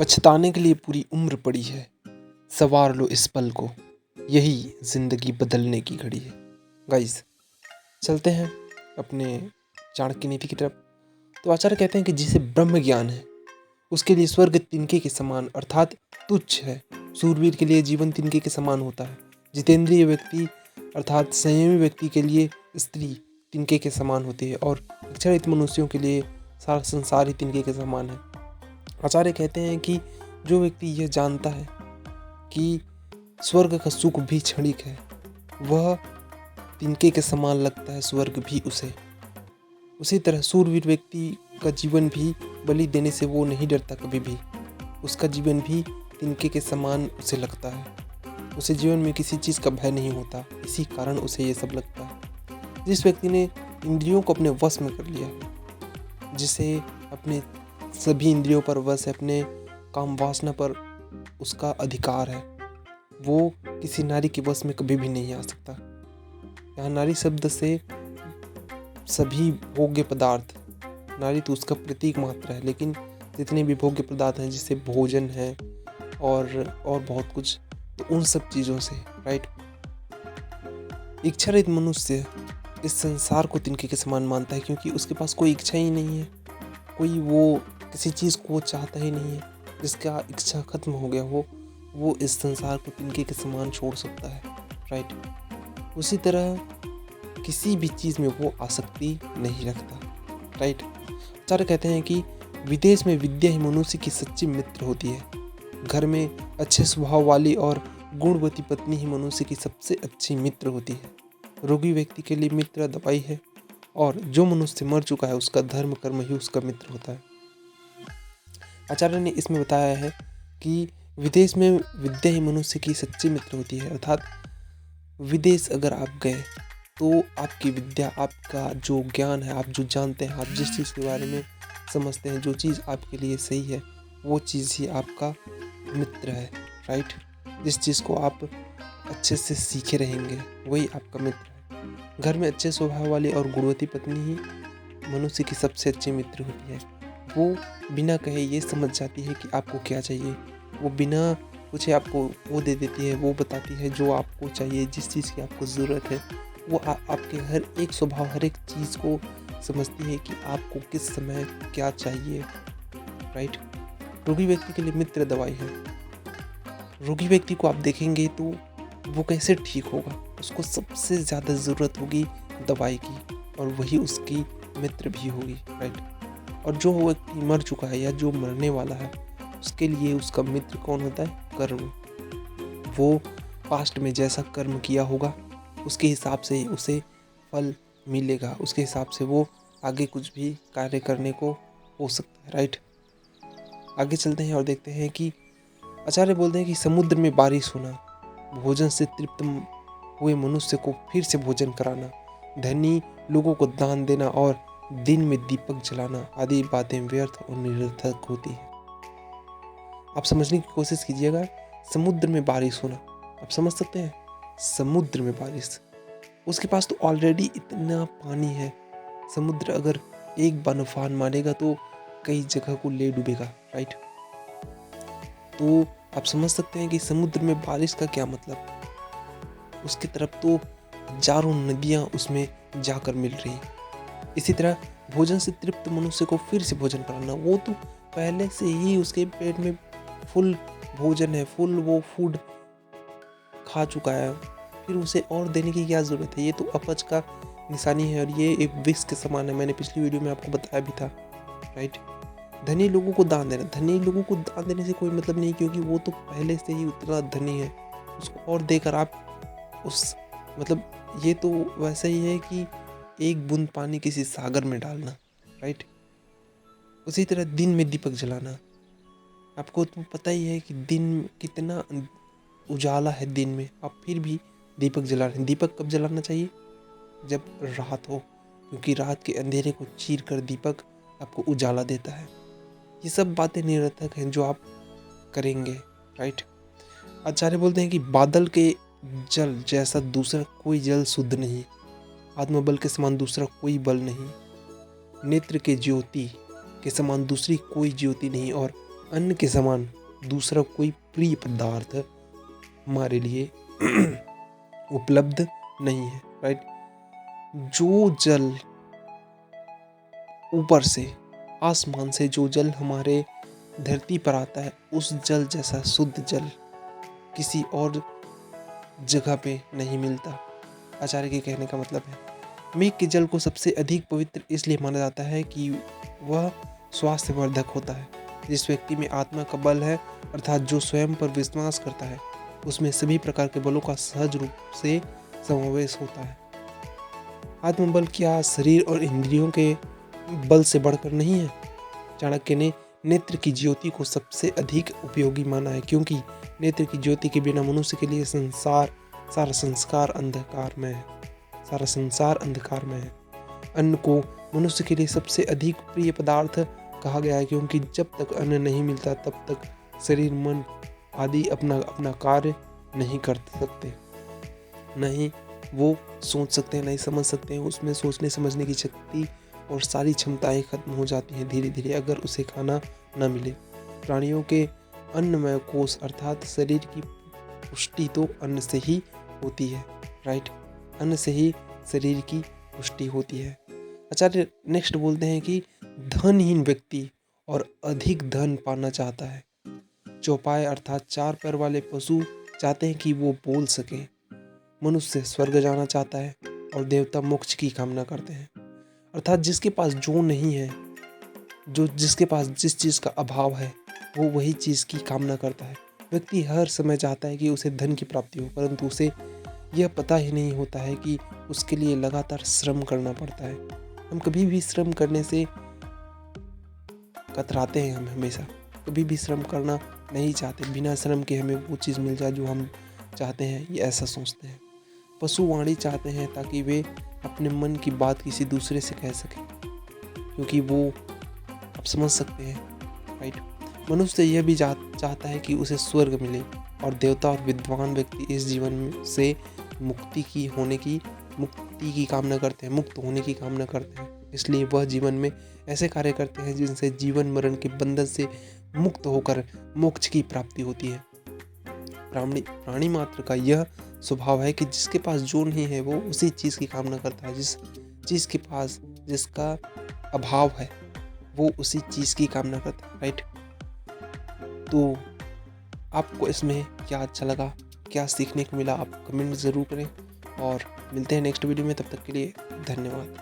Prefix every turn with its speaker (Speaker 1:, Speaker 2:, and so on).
Speaker 1: पछताने के लिए पूरी उम्र पड़ी है, सवार लो इस पल को, यही जिंदगी बदलने की घड़ी है। गाइस, चलते हैं अपने चाणक्य नीति की तरफ। तो आचार्य कहते हैं कि जिसे ब्रह्म ज्ञान है उसके लिए स्वर्ग तिनके के समान अर्थात तुच्छ है। सूरवीर के लिए जीवन तिनके के समान होता है। जितेंद्रिय व्यक्ति अर्थात संयमी व्यक्ति के लिए स्त्री तिनके के समान होती है और अक्षरित मनुष्यों के लिए सारा संसार ही तिनके के समान है। आचार्य कहते हैं कि जो व्यक्ति यह जानता है कि स्वर्ग का सुख भी क्षणिक है, वह तिनके के समान लगता है स्वर्ग भी उसे। उसी तरह सूरवीर व्यक्ति का जीवन भी बलि देने से वो नहीं डरता कभी भी। उसका जीवन भी तिनके के समान उसे लगता है। उसे जीवन में किसी चीज़ का भय नहीं होता, इसी कारण उसे ये सब लगता है। जिस व्यक्ति ने इंद्रियों को अपने वश में कर लिया, जिसे अपने सभी इंद्रियों पर वश है, अपने काम वासना पर उसका अधिकार है, वो किसी नारी के वश में कभी भी नहीं आ सकता। यहाँ नारी शब्द से सभी भोग्य पदार्थ, नारी तो उसका प्रतीक मात्र है, लेकिन जितने भी भोग्य पदार्थ हैं जिससे भोजन है और बहुत कुछ, तो उन सब चीज़ों से राइट। इच्छा रहित मनुष्य इस संसार को तिनके के समान मानता है, क्योंकि उसके पास कोई इच्छा ही नहीं है, कोई वो किसी चीज़ को चाहता ही नहीं है। जिसका इच्छा खत्म हो गया हो, वो इस संसार को तिनके के समान छोड़ सकता है राइट। उसी तरह किसी भी चीज़ में वो आसक्ति नहीं रखता राइट। आचार्य कहते हैं कि विदेश में विद्या ही मनुष्य की सच्ची मित्र होती है। घर में अच्छे स्वभाव वाली और गुणवती पत्नी ही मनुष्य की सबसे अच्छी मित्र होती है। रोगी व्यक्ति के लिए मित्र दवाई है और जो मनुष्य मर चुका है उसका धर्म कर्म ही उसका मित्र होता है। आचार्य ने इसमें बताया है कि विदेश में विद्या ही मनुष्य की सच्ची मित्र होती है, अर्थात विदेश अगर आप गए तो आपकी विद्या, आपका जो ज्ञान है, आप जो जानते हैं, आप जिस चीज़ के बारे में समझते हैं, जो चीज़ आपके लिए सही है, वो चीज़ ही आपका मित्र है राइट। जिस चीज़ को आप अच्छे से सीखे रहेंगे वही आपका मित्र है। घर में अच्छे स्वभाव वाली और गुणवती पत्नी ही मनुष्य की सबसे अच्छी मित्र होती है। वो बिना कहे ये समझ जाती है कि आपको क्या चाहिए, वो बिना पूछे आपको वो दे देती है, वो बताती है जो आपको चाहिए, जिस चीज़ की आपको ज़रूरत है। वो आपके हर एक स्वभाव, हर एक चीज़ को समझती है कि आपको किस समय क्या चाहिए राइट। रोगी व्यक्ति के लिए मित्र दवाई है। रोगी व्यक्ति को आप देखेंगे तो वो कैसे ठीक होगा, उसको सबसे ज़्यादा ज़रूरत होगी दवाई की, और वही उसकी मित्र भी होगी राइट। और जो व्यक्ति मर चुका है या जो मरने वाला है, उसके लिए उसका मित्र कौन होता है? कर्म। वो पास्ट में जैसा कर्म किया होगा उसके हिसाब से ही उसे फल मिलेगा, उसके हिसाब से वो आगे कुछ भी कार्य करने को हो सकता है राइट। आगे चलते हैं और देखते हैं कि आचार्य बोलते हैं कि समुद्र में बारिश होना, भोजन से तृप्त हुए मनुष्य को फिर से भोजन कराना, धनी लोगों को दान देना और दिन में दीपक जलाना आदि बातें व्यर्थ और निरर्थक होती हैं। आप समझने की कोशिश कीजिएगा, समुद्र में बारिश होना, आप समझ सकते हैं? समुद्र में बारिश, उसके पास तो ऑलरेडी इतना पानी है। समुद्र अगर एक बार उफान मारेगा तो कई जगह को ले डूबेगा राइट। तो आप समझ सकते हैं कि समुद्र में बारिश का क्या मतलब। उसकी तरफ तो हजारों नदियाँ उसमें जाकर मिल रही। इसी तरह भोजन से तृप्त मनुष्य को फिर से भोजन कराना, वो तो पहले से ही उसके पेट में फुल भोजन है, फुल वो फूड खा चुका है, फिर उसे और देने की क्या ज़रूरत है। ये तो अपच का निशानी है और ये एक विष के समान है। मैंने पिछली वीडियो में आपको बताया भी था राइट। धनी लोगों को दान देना, धनी लोगों को दान देने से कोई मतलब नहीं, क्योंकि वो तो पहले से ही उतना धनी है। उसको और देकर आप उस मतलब, ये तो वैसा ही है कि एक बूंद पानी किसी सागर में डालना राइट। उसी तरह दिन में दीपक जलाना, आपको तो पता ही है कि दिन कितना उजाला है दिन में, आप फिर भी दीपक जला रहे हैं। दीपक कब जलाना चाहिए? जब रात हो, क्योंकि रात के अंधेरे को चीर कर दीपक आपको उजाला देता है। ये सब बातें निरर्थक हैं जो आप करेंगे राइट। आचार्य बोलते हैं कि बादल के जल जैसा दूसरा कोई जल शुद्ध नहीं, आत्मबल के समान दूसरा कोई बल नहीं, नेत्र के ज्योति के समान दूसरी कोई ज्योति नहीं, और अन्न के समान दूसरा कोई प्रिय पदार्थ हमारे लिए उपलब्ध नहीं है, राइट। जो जल ऊपर से, आसमान से जो जल हमारे धरती पर आता है, उस जल जैसा शुद्ध जल किसी और जगह पे नहीं मिलता। आचार्य के कहने का मतलब है, मेघ के जल को सबसे अधिक पवित्र इसलिए माना जाता है कि वह स्वास्थ्यवर्धक होता है। जिस व्यक्ति में आत्मा का बल है, अर्थात जो स्वयं पर विश्वास करता है, उसमें सभी प्रकार के बलों का सहज रूप से समावेश होता है। आत्मबल क्या शरीर और इंद्रियों के बल से बढ़कर नहीं है? चाणक्य ने नेत्र की ज्योति को सबसे अधिक उपयोगी माना है, क्योंकि नेत्र की ज्योति के बिना मनुष्य के लिए सारा संसार अंधकार में है। अन्न को मनुष्य के लिए सबसे अधिक प्रिय पदार्थ कहा गया है, क्योंकि जब तक अन्न नहीं मिलता तब तक शरीर, मन आदि अपना कार्य नहीं कर सकते, नहीं वो सोच सकते हैं, नहीं समझ सकते हैं। उसमें सोचने समझने की शक्ति और सारी क्षमताएं खत्म हो जाती हैं धीरे धीरे, अगर उसे खाना न मिले। प्राणियों के अन्नमय कोश अर्थात शरीर की पुष्टि तो अन्न से ही होती है, राइट। अन्न से ही शरीर की पुष्टि होती है। आचार्य नेक्स्ट बोलते हैं कि धनहीन व्यक्ति और अधिक धन पाना चाहता है। चौपाई अर्थात 4 पैर वाले पशु चाहते हैं कि वो बोल सके। मनुष्य स्वर्ग जाना चाहता है और देवता मोक्ष की कामना करते हैं। अर्थात जिसके पास जो नहीं है, जिसके पास जिस चीज़ का अभाव है, वो वही चीज़ की कामना करता है। व्यक्ति हर समय चाहता है कि उसे धन की प्राप्ति हो, परंतु उसे यह पता ही नहीं होता है कि उसके लिए लगातार श्रम करना पड़ता है। हम कभी भी श्रम करने से कतराते हैं। हम हमेशा कभी भी श्रम करना नहीं चाहते। बिना श्रम के हमें वो चीज़ मिल जाए जो हम चाहते हैं, ये ऐसा सोचते हैं। पशु वाणी चाहते हैं ताकि वे अपने मन की बात किसी दूसरे से कह सकें, क्योंकि वो आप समझ सकते हैं, राइट। मनुष्य यह भी चाहता है कि उसे स्वर्ग मिले, और देवता और विद्वान व्यक्ति इस जीवन से मुक्ति की कामना करते हैं, मुक्त होने की कामना करते हैं। इसलिए वह जीवन में ऐसे कार्य करते हैं जिनसे जीवन मरण के बंधन से मुक्त होकर मोक्ष की प्राप्ति होती है। प्राणी मात्र का यह स्वभाव है कि जिसके पास जो नहीं है वो उसी चीज़ की कामना करता है। जिस चीज़ के पास जिसका अभाव है वो उसी चीज़ की कामना करता है, राइट। तो आपको इसमें क्या अच्छा लगा, क्या सीखने को मिला, आप कमेंट ज़रूर करें, और मिलते हैं नेक्स्ट वीडियो में। तब तक के लिए धन्यवाद।